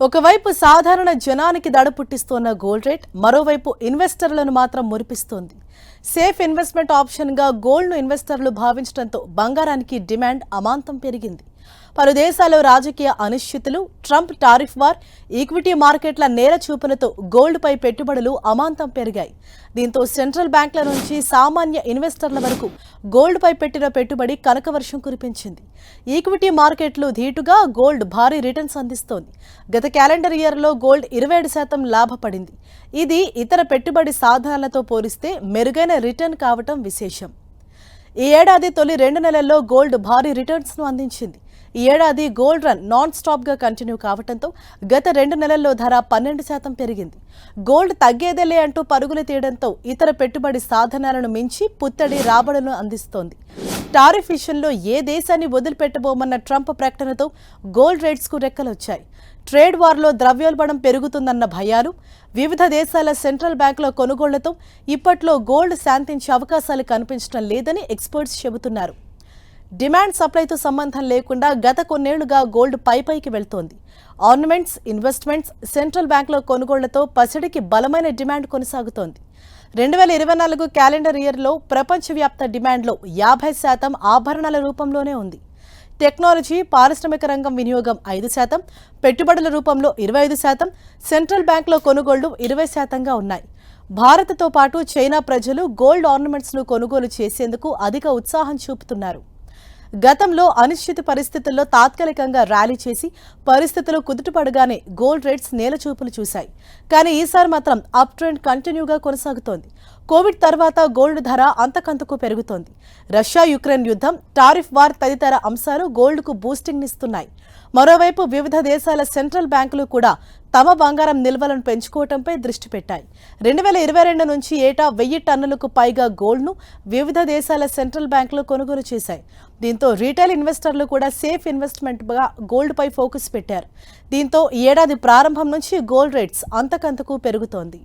ఒకవైపు సాధారణ జనానికి దడ పుట్టిస్తోన్న గోల్డ్ రేట్ మరోవైపు ఇన్వెస్టర్లను మాత్రం మురిపిస్తోంది. సేఫ్ ఇన్వెస్ట్మెంట్ ఆప్షన్గా గోల్డ్ను ఇన్వెస్టర్లు భావించడంతో బంగారానికి డిమాండ్ అమాంతం పెరిగింది. పలు దేశాల్లో రాజకీయ అనిశ్చితులు, ట్రంప్ టారిఫ్ వార్, ఈక్విటీ మార్కెట్ల నేర చూపులతో గోల్డ్పై పెట్టుబడులు అమాంతం పెరిగాయి. దీంతో సెంట్రల్ బ్యాంకుల నుంచి సామాన్య ఇన్వెస్టర్ల వరకు గోల్డ్పై పెట్టిన పెట్టుబడి కనకవర్షం కురిపించింది. ఈక్విటీ మార్కెట్లు ధీటుగా గోల్డ్ భారీ రిటర్న్స్ అందిస్తోంది. గత క్యాలెండర్ ఇయర్లో గోల్డ్ 27% లాభపడింది. ఇది ఇతర పెట్టుబడి సాధనాలతో పోలిస్తే మెరుగైన రిటర్న్ కావటం విశేషం. ఈ ఏడాది తొలి 2 నెలల్లో గోల్డ్ భారీ రిటర్న్స్ను అందించింది. ఈ ఏడాది గోల్డ్ రన్ నాన్ స్టాప్గా కంటిన్యూ కావడంతో గత 2 నెలల్లో ధర 12% పెరిగింది. గోల్డ్ తగ్గేదేలే అంటూ పరుగులు తీయడంతో ఇతర పెట్టుబడి సాధనాలను మించి పుత్తడి రాబడులను అందిస్తోంది. టారిఫ్ విషయంలో ఏ దేశాన్ని వదిలిపెట్టబోమన్న ట్రంప్ ప్రకటనతో గోల్డ్ రేట్స్కు రెక్కలొచ్చాయి. ట్రేడ్ వార్లో ద్రవ్యోల్బణం పెరుగుతుందన్న భయాలు, వివిధ దేశాల సెంట్రల్ బ్యాంకుల కొనుగోళ్లతో ఇప్పట్లో గోల్డ్ శాంతించే అవకాశాలు కనిపించడం లేదని ఎక్స్పర్ట్స్ చెబుతున్నారు. డిమాండ్ సప్లైతో సంబంధం లేకుండా గత కొన్నేళ్లుగా గోల్డ్ పైకి వెళ్తోంది. ఆర్నమెంట్స్, ఇన్వెస్ట్మెంట్స్, సెంట్రల్ బ్యాంకుల కొనుగోళ్లతో పసిడికి బలమైన డిమాండ్ కొనసాగుతోంది. 2024 క్యాలెండర్ ఇయర్లో ప్రపంచవ్యాప్త డిమాండ్లో 50% ఆభరణాల రూపంలోనే ఉంది. టెక్నాలజీ, పారిశ్రామిక రంగం వినియోగం 5%, పెట్టుబడుల రూపంలో 25%, సెంట్రల్ బ్యాంకుల కొనుగోళ్లు 20%గా ఉన్నాయి. భారత్తో పాటు చైనా ప్రజలు గోల్డ్ ఆర్నమెంట్స్ను కొనుగోలు చేసేందుకు అధిక ఉత్సాహం చూపుతున్నారు. గతంలో అనిశ్చిత పరిస్థితుల్లో తాత్కాలికంగా ర్యాలీ చేసి పరిస్థితులు కుదుటపడగానే గోల్డ్ రేట్స్ నేలచూపులు చూశాయి. కానీ ఈసారి మాత్రం అప్ ట్రెండ్ కంటిన్యూగా కొనసాగుతోంది. కోవిడ్ తర్వాత గోల్డ్ ధర అంతకంతకు పెరుగుతోంది. రష్యా యుక్రెయిన్ యుద్ధం, టారిఫ్ వార్ తదితర అంశాలు గోల్డ్కు బూస్టింగ్నిస్తున్నాయి. మరోవైపు వివిధ దేశాల సెంట్రల్ బ్యాంకులు కూడా తమ బంగారం నిల్వలను పెంచుకోవడంపై దృష్టి పెట్టాయి. 2022 నుంచి ఏటా 1000 టన్నులకు పైగా గోల్డ్ను వివిధ దేశాల సెంట్రల్ బ్యాంకులు కొనుగోలు చేశాయి. దీంతో రీటైల్ ఇన్వెస్టర్లు కూడా సేఫ్ ఇన్వెస్ట్మెంట్గా గోల్డ్పై ఫోకస్ పెట్టారు. దీంతో ఈ ఏడాది ప్రారంభం నుంచి గోల్డ్ రేట్స్ అంతకంతకు పెరుగుతోంది.